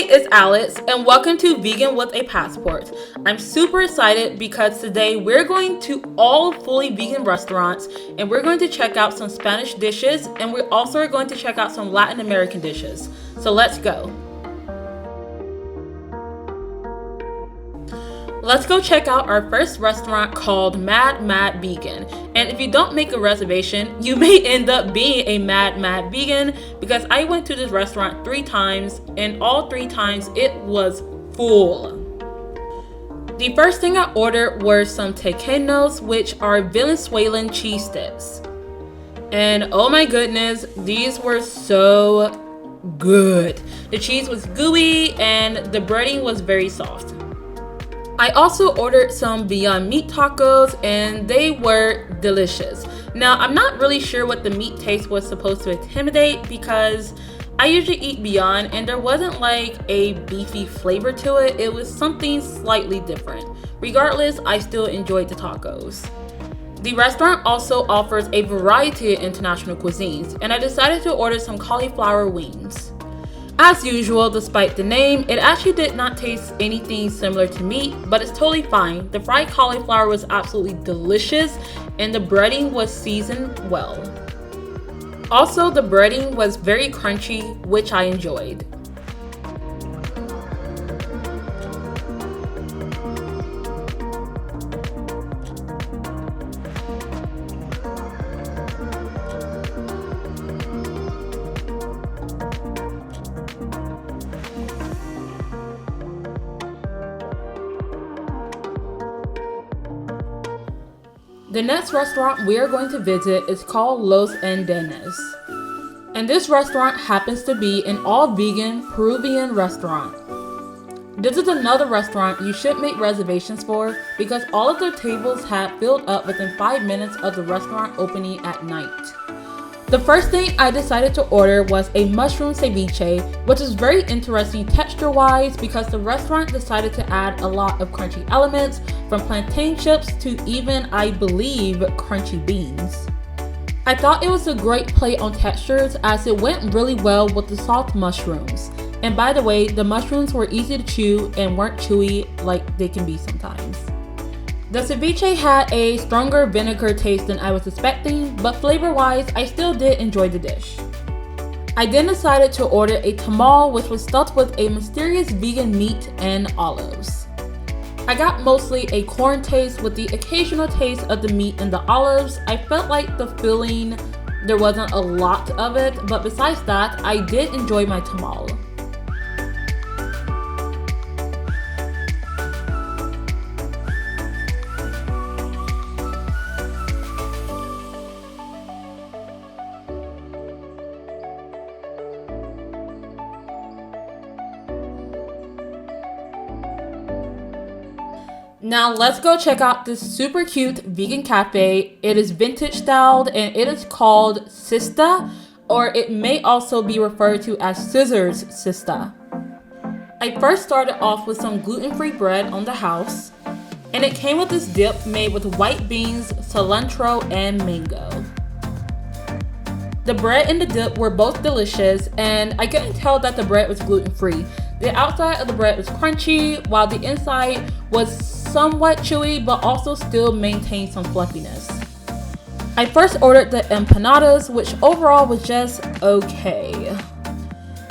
it's Alex, and welcome to Vegan with a Passport. I'm super excited because today we're going to all fully vegan restaurants, and we're going to check out some Spanish dishes, and we're also going to check out some Latin American dishes. So let's go. Let's go check out our first restaurant called Mad Mad Vegan. And if you don't make a reservation, you may end up being a Mad Mad Vegan because I went to this restaurant 3 times and all 3 times it was full. The first thing I ordered were some tequeños, which are Venezuelan cheese sticks. And oh my goodness, these were so good. The cheese was gooey and the breading was very soft. I also ordered some Beyond Meat tacos and they were delicious. Now, I'm not really sure what the meat taste was supposed to intimidate because I usually eat Beyond and there wasn't like a beefy flavor to it. It was something slightly different. Regardless, I still enjoyed the tacos. The restaurant also offers a variety of international cuisines and I decided to order some cauliflower wings. As usual, despite the name, it actually did not taste anything similar to meat, but it's totally fine. The fried cauliflower was absolutely delicious and the breading was seasoned well. Also, the breading was very crunchy, which I enjoyed. The next restaurant we are going to visit is called Los Andenes. And this restaurant happens to be an all-vegan Peruvian restaurant. This is another restaurant you should make reservations for because all of their tables had filled up within 5 minutes of the restaurant opening at night. The first thing I decided to order was a mushroom ceviche, which is very interesting texture-wise because the restaurant decided to add a lot of crunchy elements from plantain chips to even, I believe, crunchy beans. I thought it was a great play on textures as it went really well with the soft mushrooms. And by the way, the mushrooms were easy to chew and weren't chewy like they can be sometimes. The ceviche had a stronger vinegar taste than I was expecting, but flavor-wise, I still did enjoy the dish. I then decided to order a tamal, which was stuffed with a mysterious vegan meat and olives. I got mostly a corn taste with the occasional taste of the meat and the olives. I felt like the filling, there wasn't a lot of it, but besides that, I did enjoy my tamal. Now let's go check out this super cute vegan cafe. It is vintage styled and it is called Sista, or it may also be referred to as Scissors Sista. I first started off with some gluten-free bread on the house, and it came with this dip made with white beans, cilantro, and mango. The bread and the dip were both delicious, and I couldn't tell that the bread was gluten-free. The outside of the bread was crunchy, while the inside was somewhat chewy, but also still maintained some fluffiness. I first ordered the empanadas, which overall was just okay.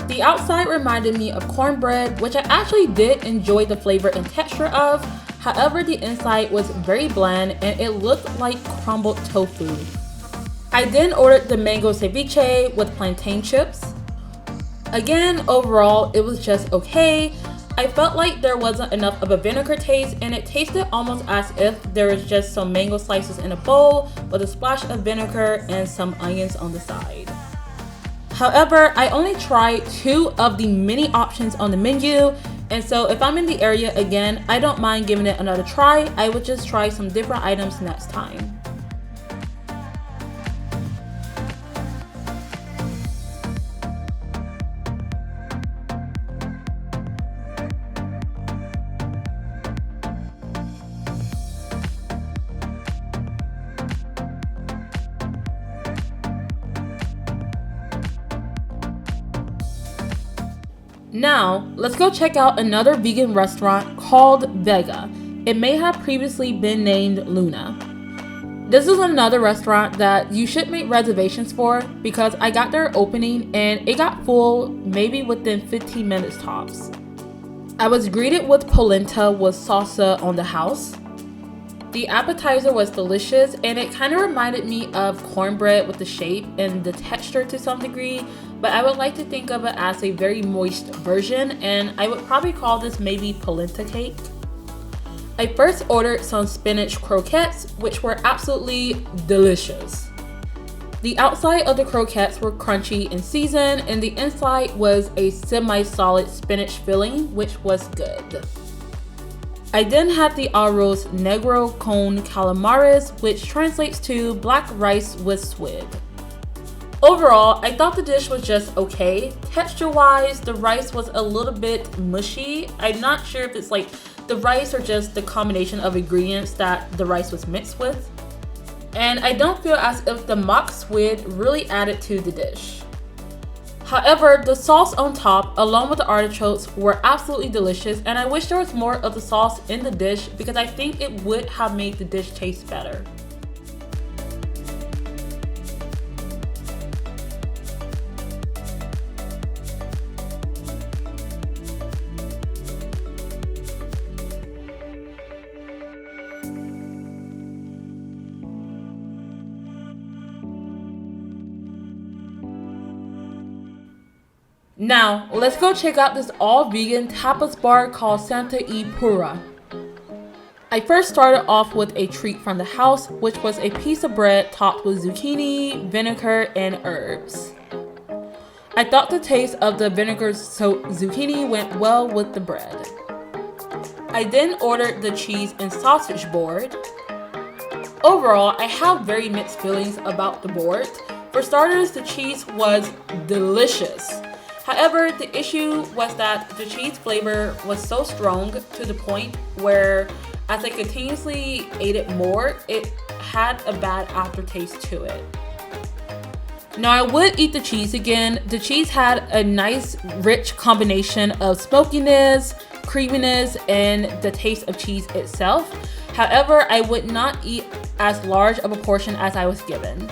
The outside reminded me of cornbread, which I actually did enjoy the flavor and texture of. However, the inside was very bland and it looked like crumbled tofu. I then ordered the mango ceviche with plantain chips. Again, overall, it was just okay. I felt like there wasn't enough of a vinegar taste and it tasted almost as if there was just some mango slices in a bowl with a splash of vinegar and some onions on the side. However, I only tried 2 of the many options on the menu, and so if I'm in the area again, I don't mind giving it another try. I would just try some different items next time. Now, let's go check out another vegan restaurant called Vega. It may have previously been named Luna. This is another restaurant that you should make reservations for because I got their opening and it got full maybe within 15 minutes tops. I was greeted with polenta with salsa on the house. The appetizer was delicious and it kind of reminded me of cornbread with the shape and the texture to some degree, but I would like to think of it as a very moist version, and I would probably call this maybe polenta cake. I first ordered some spinach croquettes, which were absolutely delicious. The outside of the croquettes were crunchy and seasoned, and the inside was a semi-solid spinach filling, which was good. I then had the arroz negro con calamares, which translates to black rice with squid. Overall, I thought the dish was just okay. Texture-wise, the rice was a little bit mushy. I'm not sure if it's like the rice or just the combination of ingredients that the rice was mixed with. And I don't feel as if the mock squid really added to the dish. However, the sauce on top, along with the artichokes, were absolutely delicious, and I wish there was more of the sauce in the dish because I think it would have made the dish taste better. Now, let's go check out this all-vegan tapas bar called Santa Y Pura. I first started off with a treat from the house, which was a piece of bread topped with zucchini, vinegar, and herbs. I thought the taste of the vinegar-soaked zucchini went well with the bread. I then ordered the cheese and sausage board. Overall, I have very mixed feelings about the board. For starters, the cheese was delicious. However, the issue was that the cheese flavor was so strong to the point where as I continuously ate it more, it had a bad aftertaste to it. Now, I would eat the cheese again. The cheese had a nice, rich combination of smokiness, creaminess, and the taste of cheese itself. However, I would not eat as large of a portion as I was given.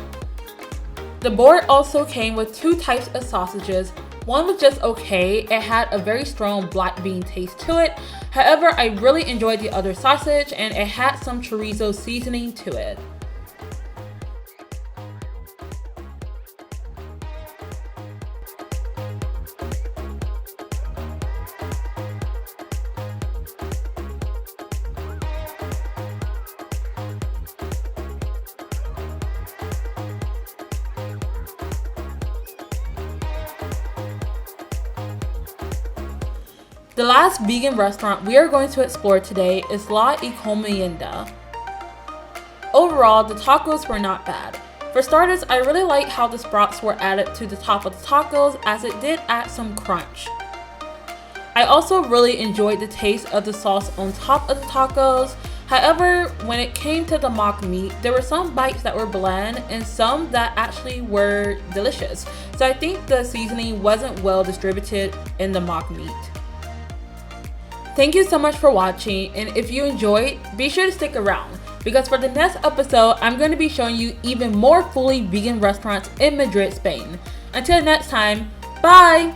The board also came with two types of sausages. One was just okay, it had a very strong black bean taste to it. However, I really enjoyed the other sausage and it had some chorizo seasoning to it. The last vegan restaurant we are going to explore today is La Encomienda. Overall, the tacos were not bad. For starters, I really like how the sprouts were added to the top of the tacos as it did add some crunch. I also really enjoyed the taste of the sauce on top of the tacos. However, when it came to the mock meat, there were some bites that were bland and some that actually were delicious. So I think the seasoning wasn't well distributed in the mock meat. Thank you so much for watching, and if you enjoyed, be sure to stick around because for the next episode, I'm going to be showing you even more fully vegan restaurants in Madrid, Spain. Until next time, bye!